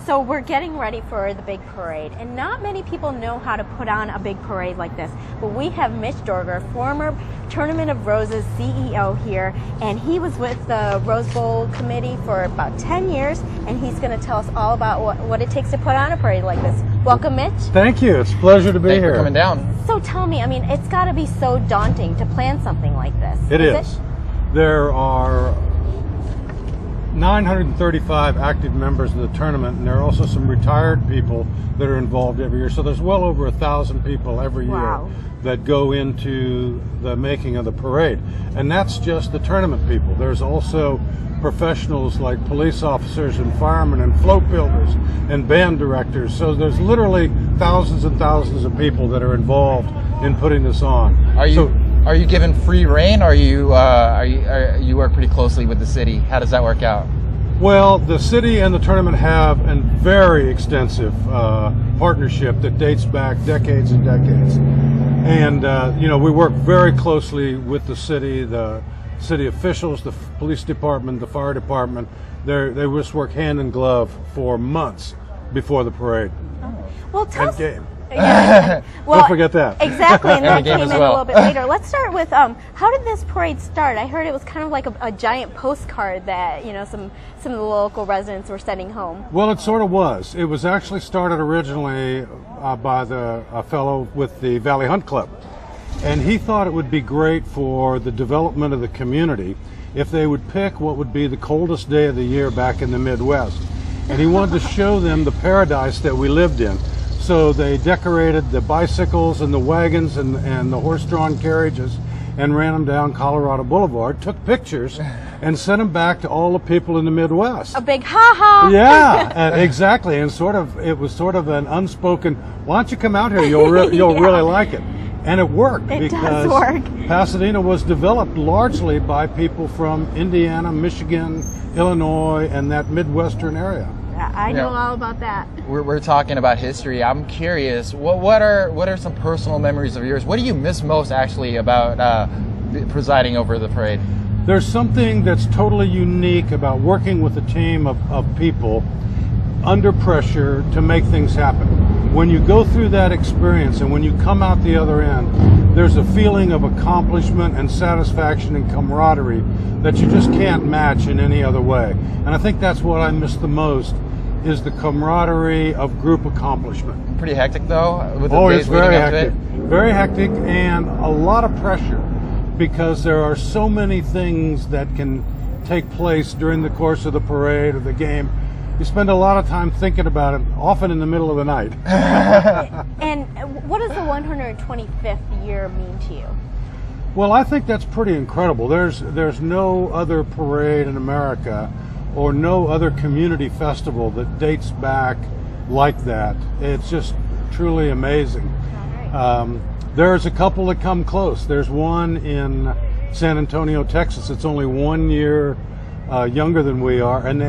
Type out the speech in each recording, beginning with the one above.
So we're getting ready for the big parade, and not many people know how to put on a big parade like this. But we have Mitch Dorger, former Tournament of Roses CEO here, and he was with the Rose Bowl committee for about 10 years, and he's going to tell us all about what it takes to put on a parade like this. Welcome, Mitch. Thank you. It's a pleasure to be here. Thanks for coming down. So tell me, I mean, it's got to be so daunting to plan something like this. It is. There are 935 active members of the tournament, and there are also some retired people that are involved every year. So there's well over 1,000 people every year that go into the making of the parade. And that's just the tournament people. There's also professionals like police officers and firemen and float builders and band directors. So there's literally thousands and thousands of people that are involved in putting this on. Are you given free reign, or you work pretty closely with the city? How does that work out? Well, the city and the tournament have a very extensive partnership that dates back decades and decades. And, we work very closely with the city officials, the police department, the fire department. They just work hand in glove for months before the parade. Well, tell us. Yeah. Well, don't forget that. Exactly, and that came in a little bit later. Let's start with how did this parade start? I heard it was kind of like a giant postcard that some of the local residents were sending home. Well, it sort of was. It was actually started originally by a fellow with the Valley Hunt Club, and he thought it would be great for the development of the community if they would pick what would be the coldest day of the year back in the Midwest, and he wanted to show them the paradise that we lived in. So they decorated the bicycles and the wagons and the horse-drawn carriages and ran them down Colorado Boulevard, took pictures, and sent them back to all the people in the Midwest. A big ha-ha! Yeah, exactly. And it was sort of an unspoken, why don't you come out here, you'll really like it. And it worked because Pasadena was developed largely by people from Indiana, Michigan, Illinois, and that Midwestern area. I know all about that. We're talking about history. I'm curious, what are some personal memories of yours? What do you miss most actually about presiding over the parade? There's something that's totally unique about working with a team of people under pressure to make things happen. When you go through that experience and when you come out the other end, there's a feeling of accomplishment and satisfaction and camaraderie that you just can't match in any other way. And I think that's what I miss the most, is the camaraderie of group accomplishment. Pretty hectic though? It's very hectic. Very hectic, and a lot of pressure because there are so many things that can take place during the course of the parade or the game. You spend a lot of time thinking about it, often in the middle of the night. And what does the 125th year mean to you? Well, I think that's pretty incredible. There's no other parade in America or no other community festival that dates back like that. It's just truly amazing. There's a couple that come close. There's one in San Antonio, Texas. It's only 1 year younger than we are, and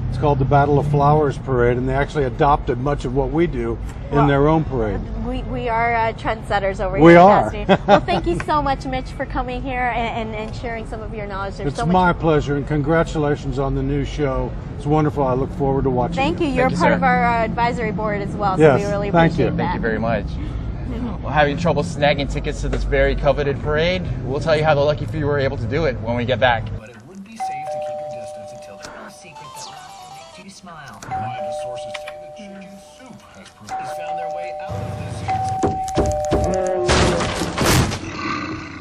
it's called the Battle of Flowers Parade, and they actually adopted much of what we do in their own parade. We are trendsetters over here. We are. Well, thank you so much, Mitch, for coming here and sharing some of your knowledge. It's my pleasure, and congratulations on the new show. It's wonderful. I look forward to watching it. Thank you. You're part of our advisory board as well, so yes, we really appreciate that. Thank you very much. Well, having trouble snagging tickets to this very coveted parade, we'll tell you how the lucky few were able to do it when we get back. Smile. Reliable sources say that chicken soup has found their way out of this year.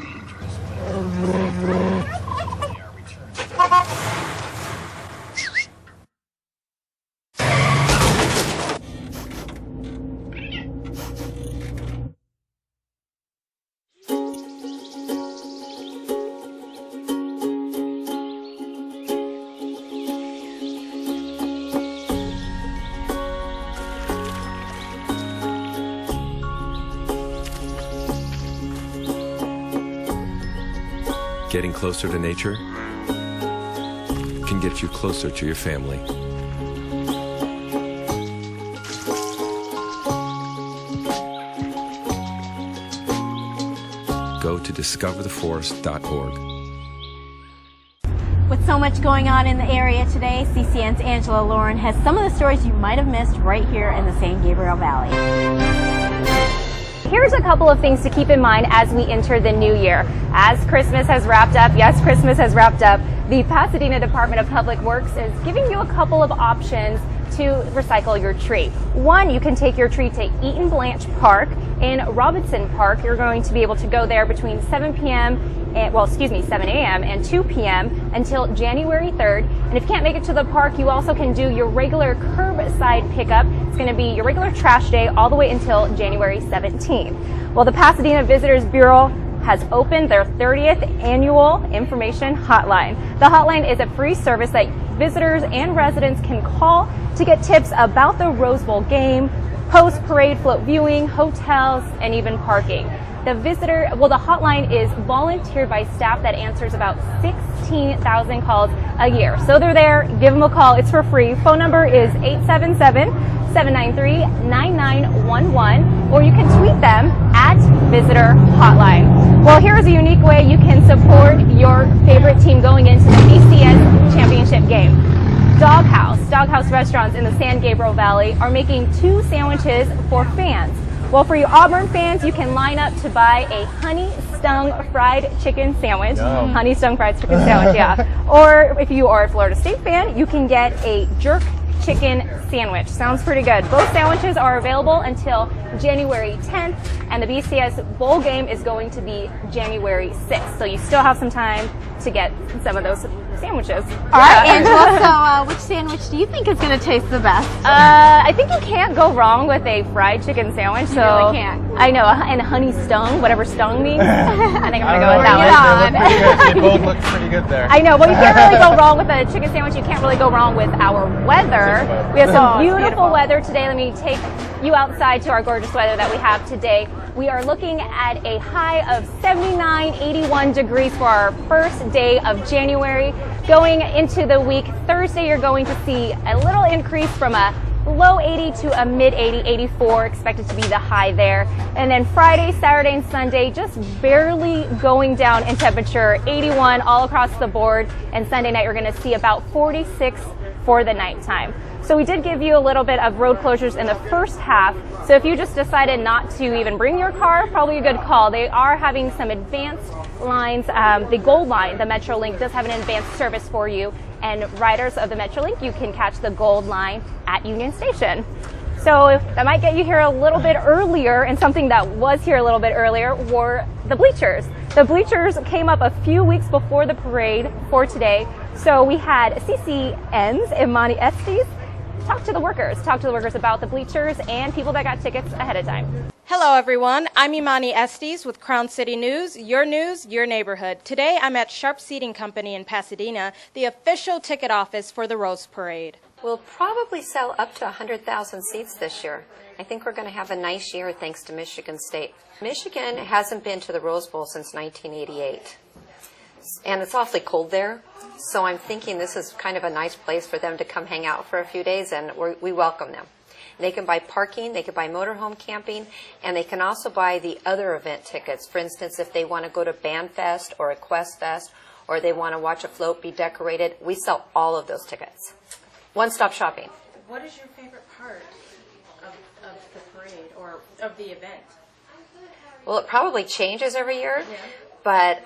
Dangerous, but they are returned. Getting closer to nature can get you closer to your family. Go to discovertheforest.org. With so much going on in the area today. CCN's Angela Lauren has some of the stories you might have missed right here in the San Gabriel Valley. Here's a couple of things to keep in mind as we enter the new year. As Christmas has wrapped up, yes, Christmas has wrapped up, the Pasadena Department of Public Works is giving you a couple of options to recycle your tree. One, you can take your tree to Eaton Blanche Park. In Robinson Park, you're going to be able to go there between 7 a.m. and 2 p.m. until January 3rd. And if you can't make it to the park, you also can do your regular curbside pickup. It's going to be your regular trash day all the way until January 17th. Well, the Pasadena Visitors Bureau has opened their 30th annual information hotline. The hotline is a free service that visitors and residents can call to get tips about the Rose Bowl game, post-parade float viewing, hotels, and even parking. The hotline is volunteered by staff that answers about 16,000 calls a year. So they're there, give them a call, it's for free. Phone number is 877-793-9911, or you can tweet them at Visitor Hotline. Well, here's a unique way you can support your favorite team going into the BCS championship game. Doghouse restaurants in the San Gabriel Valley are making 2 sandwiches for fans. Well, for you Auburn fans, you can line up to buy a honey-stung fried chicken sandwich. Yum. Honey-stung fried chicken sandwich, yeah. Or if you are a Florida State fan, you can get a jerk chicken sandwich. Sounds pretty good. Both sandwiches are available until January 10th, and the BCS bowl game is going to be January 6th. So you still have some time to get some of those sandwiches. All right, Angela, so which sandwich do you think is going to taste the best? I think you can't go wrong with a fried chicken sandwich. So You really can't. I know, and honey stung, whatever stung means. I think I'm going to go with Bring it that one. They both look pretty good there. I know. Well, you can't really go wrong with a chicken sandwich. You can't really go wrong with our weather. We have some beautiful weather today. Let me take you outside to our gorgeous weather that we have today. We are looking at a high of 79, 81 degrees for our first day of January. Going into the week, Thursday, you're going to see a little increase from a low 80 to a mid 80, 84, expected to be the high there. And then Friday, Saturday, and Sunday, just barely going down in temperature, 81 all across the board. And Sunday night, you're going to see about 46 for the nighttime. So we did give you a little bit of road closures in the first half. So if you just decided not to even bring your car, probably a good call. They are having some advanced lines. The Gold Line, the Metrolink, does have an advanced service for you. And riders of the Metrolink, you can catch the Gold Line at Union Station. So that might get you here a little bit earlier, and something that was here a little bit earlier were the bleachers. The bleachers came up a few weeks before the parade for today. So we had CCN's Imani Estes talk to the workers about the bleachers and people that got tickets ahead of time. Hello everyone, I'm Imani Estes with Crown City News, your neighborhood. Today I'm at Sharp Seating Company in Pasadena, the official ticket office for the Rose Parade. We'll probably sell up to 100,000 seats this year. I think we're going to have a nice year thanks to Michigan State. Michigan hasn't been to the Rose Bowl since 1988. And it's awfully cold there, so I'm thinking this is kind of a nice place for them to come hang out for a few days, and we welcome them. They can buy parking, they can buy motorhome camping, and they can also buy the other event tickets. For instance, if they want to go to Band Fest or a Quest Fest, or they want to watch a float be decorated, we sell all of those tickets. One-stop shopping. What is your favorite part of the parade or of the event? Well, it probably changes every year, but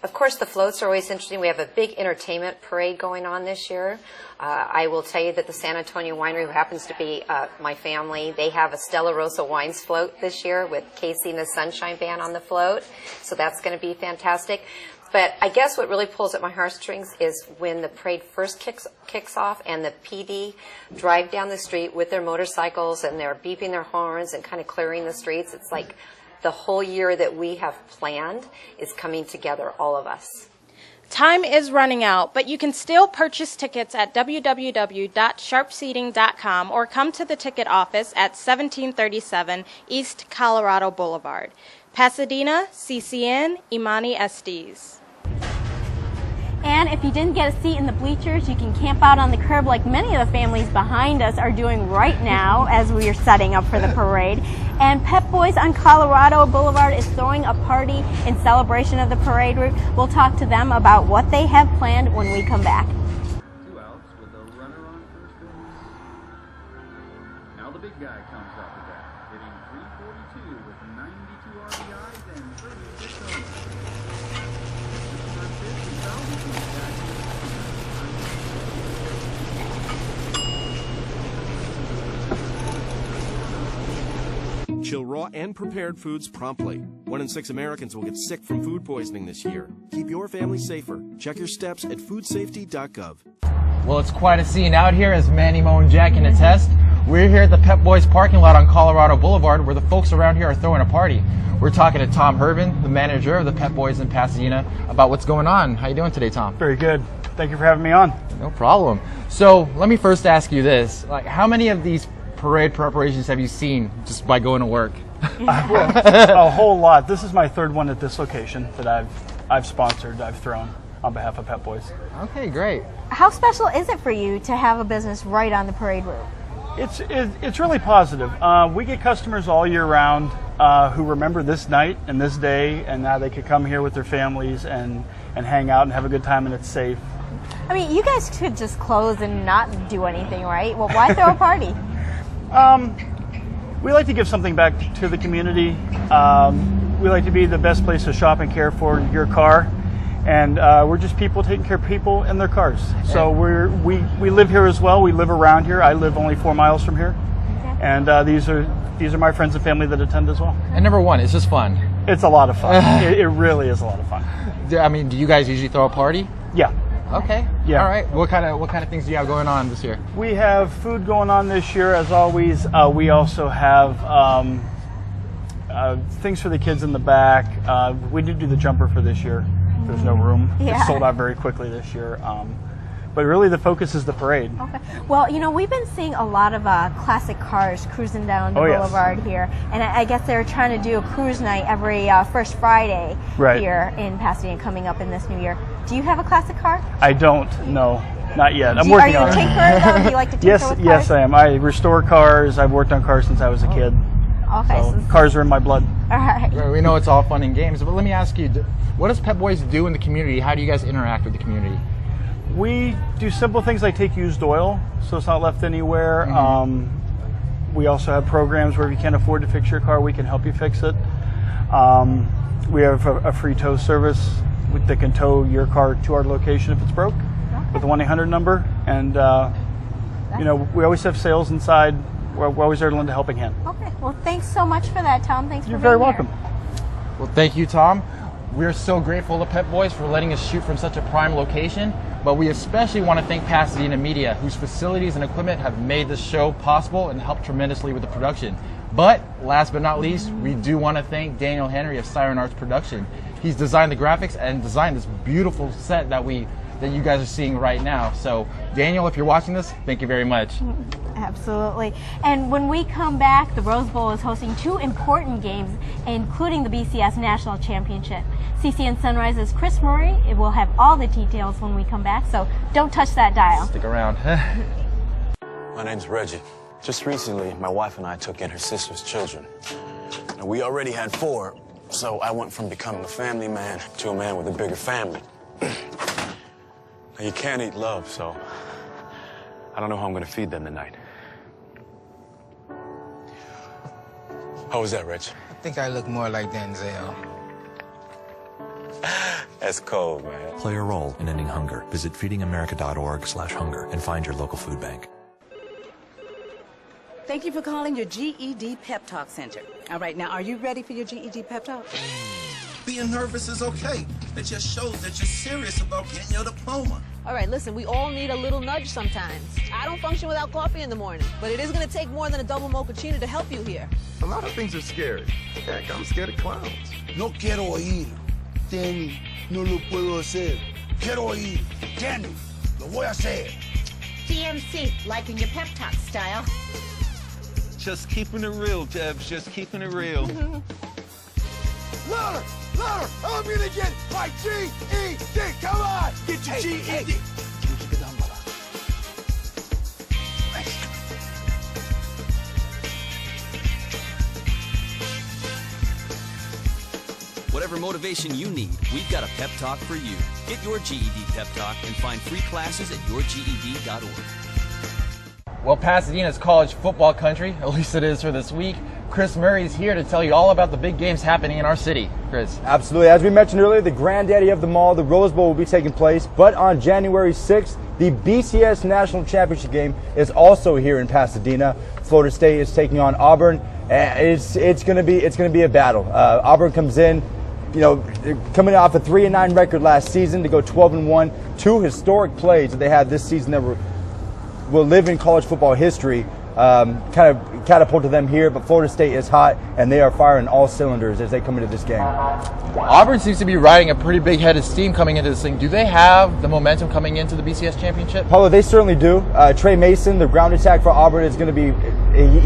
of course the floats are always interesting. We have a big entertainment parade going on this year. I will tell you that the San Antonio Winery, who happens to be my family, they have a Stella Rosa Wines float this year with Casey and the Sunshine Band on the float, so that's going to be fantastic. But I guess what really pulls at my heartstrings is when the parade first kicks off and the PD drive down the street with their motorcycles and they're beeping their horns and kind of clearing the streets. It's like the whole year that we have planned is coming together, all of us. Time is running out, but you can still purchase tickets at www.sharpseating.com or come to the ticket office at 1737 East Colorado Boulevard. Pasadena, CCN, Imani Estes. And if you didn't get a seat in the bleachers, you can camp out on the curb like many of the families behind us are doing right now as we are setting up for the parade. And Pep Boys on Colorado Boulevard is throwing a party in celebration of the parade route. We'll talk to them about what they have planned when we come back. 2 outs with a runner on first base. Now the big guy comes up with that, hitting .342 with 92 RBIs and 36 homers. Chill raw and prepared foods promptly. 1 in 6 Americans will get sick from food poisoning this year. Keep your family safer. Check your steps at foodsafety.gov. Well, it's quite a scene out here, as Manny, Mo, and Jack can attest. We're here at the Pep Boys Parking Lot on Colorado Boulevard, where the folks around here are throwing a party. We're talking to Tom Herben, the manager of the Pep Boys in Pasadena, about what's going on. How you doing today, Tom? Very good. Thank you for having me on. No problem. So let me first ask you this: how many of these parade preparations have you seen just by going to work? A whole lot. This is my 3rd one at this location that I've sponsored, I've thrown on behalf of Pep Boys. Okay, great. How special is it for you to have a business right on the parade route? It's really positive. We get customers all year round who remember this night and this day, and now they could come here with their families and hang out and have a good time, and it's safe. I mean, you guys could just close and not do anything, right? Well, why throw a party? We like to give something back to the community. We like to be the best place to shop and care for your car. And we're just people taking care of people in their cars. So we live here as well. We live around here. I live only 4 miles from here. Okay. And these are my friends and family that attend as well. And number one, it's just fun. It's a lot of fun. It really is a lot of fun. I mean, do you guys usually throw a party? Yeah. Okay. Yeah. All right. What kind of things do you have going on this year? We have food going on this year, as always. We also have things for the kids in the back. We did do the jumper for this year. There's no room. Yeah. It sold out very quickly this year. But really the focus is the parade. Okay. Well, you know, we've been seeing a lot of classic cars cruising down the boulevard here. And I guess they're trying to do a cruise night every first Friday here in Pasadena coming up in this new year. Do you have a classic car? I don't. No, not yet. I'm working on it. Are you a tinkerer? Do you like to tinker with cars? Yes, I am. I restore cars. I've worked on cars since I was a kid. Okay. So cars are in my blood. All right. We know it's all fun and games, but let me ask you, what does Pep Boys do in the community? How do you guys interact with the community? We do simple things like take used oil, so it's not left anywhere. We also have programs where if you can't afford to fix your car, we can help you fix it. We have a free tow service that can tow your car to our location if it's broke, with the 1-800 number. And you know, we always have sales inside. We're always there to lend a helping hand. Okay. Well, thanks so much for that, Tom. Thanks for being here. You're very welcome. Well, thank you, Tom. We're so grateful to Pep Boys for letting us shoot from such a prime location, but we especially want to thank Pasadena Media, whose facilities and equipment have made this show possible and helped tremendously with the production. But last but not least, we do want to thank Daniel Henry of Siren Arts Production. He's designed the graphics and designed this beautiful set that you guys are seeing right now. So, Daniel, if you're watching this, thank you very much. Absolutely. And when we come back, the Rose Bowl is hosting 2 important games, including the BCS National Championship. CCN Sunrise's Chris Murray will have all the details when we come back, so don't touch that dial. Stick around. My name's Reggie. Just recently, my wife and I took in her sister's children. Now, we already had 4, so I went from becoming a family man to a man with a bigger family. Now, you can't eat love, so I don't know how I'm going to feed them tonight. How was that, Rich? I think I look more like Denzel. That's cold, man. Play a role in ending hunger. Visit feedingamerica.org/hunger and find your local food bank. Thank you for calling your GED Pep Talk Center. All right, now, are you ready for your GED Pep Talk? Being nervous is okay. It just shows that you're serious about getting your diploma. All right, listen, we all need a little nudge sometimes. I don't function without coffee in the morning, but it is going to take more than a double mochaccino to help you here. A lot of things are scary. Heck, I'm scared of clowns. No quiero oír. Danny, no lo puedo hacer. Quiero oír. Danny, lo voy a hacer. TMC, liking your pep talk style. Just keeping it real, Debs. Just keeping it real. Louder! louder. I'm gonna get my GED. Come on, get your GED. Whatever motivation you need, we've got a pep talk for you. Get your GED pep talk and find free classes at yourged.org. Well, Pasadena's college football country, at least it is for this week. Chris Murray is here to tell you all about the big games happening in our city. Chris. Absolutely. As we mentioned earlier, the granddaddy of them all, the Rose Bowl, will be taking place. But on January 6th, the BCS National Championship game is also here in Pasadena. Florida State is taking on Auburn. It's going to be a battle. Auburn comes in, you know, coming off a 3-9 record last season to go 12-1. Two historic plays that they had this season that will live in college football history. Kind of catapulted them here, but Florida State is hot, and they are firing all cylinders as they come into this game. Auburn seems to be riding a pretty big head of steam coming into this thing. Do they have the momentum coming into the BCS championship? Paulo, they certainly do. Trey Mason, the ground attack for Auburn, is going to be,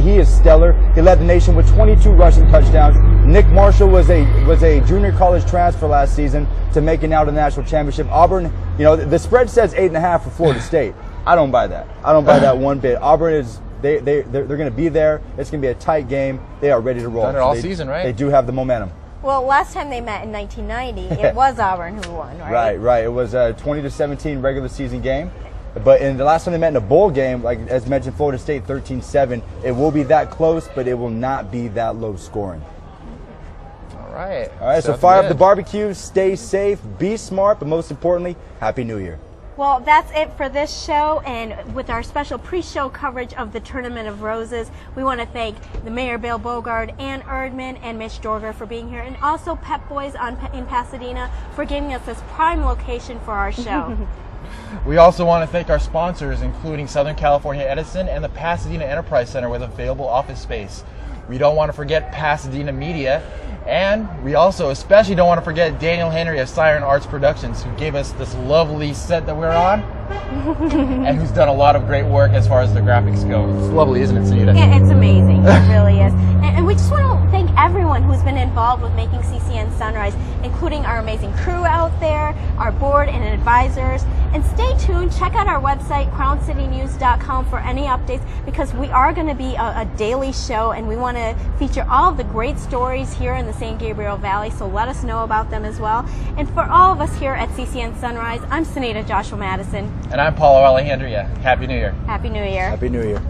he is stellar. He led the nation with 22 rushing touchdowns. Nick Marshall was a junior college transfer last season to make it now to the national championship. Auburn, you know, the spread says 8.5 for Florida State. I don't buy that. I don't buy that one bit. Auburn is, they're going to be there. It's going to be a tight game. They are ready to roll. Done it all season, right? They do have the momentum. Well, last time they met in 1990, it was Auburn who won, right? Right. It was a 20-17 regular season game. But in the last time they met in a bowl game, like as mentioned, Florida State 13-7. It will be that close, but it will not be that low scoring. All right. So fire up the barbecue, stay safe, be smart, but most importantly, Happy New Year. Well, that's it for this show, and with our special pre-show coverage of the Tournament of Roses, we want to thank the Mayor Bill Bogard, Ann Erdman, and Mitch Dorger for being here, and also Pep Boys in Pasadena for giving us this prime location for our show. We also want to thank our sponsors, including Southern California Edison and the Pasadena Enterprise Center with available office space. We don't want to forget Pasadena Media, and we also especially don't want to forget Daniel Henry of Siren Arts Productions, who gave us this lovely set that we're on, and who's done a lot of great work as far as the graphics go. It's lovely, isn't it, Sunita? Yeah, it's amazing. It really is. And we just want to thank everyone who's been involved with making CCN Sunrise, including our amazing crew out there, our board and advisors. And stay tuned. Check out our website, crowncitynews.com, for any updates, because we are going to be a daily show, and we want to feature all of the great stories here in the San Gabriel Valley, so let us know about them as well. And for all of us here at CCN Sunrise, I'm Sunita Joshua Madison. And I'm Paulo Alejandria. Happy New Year. Happy New Year. Happy New Year.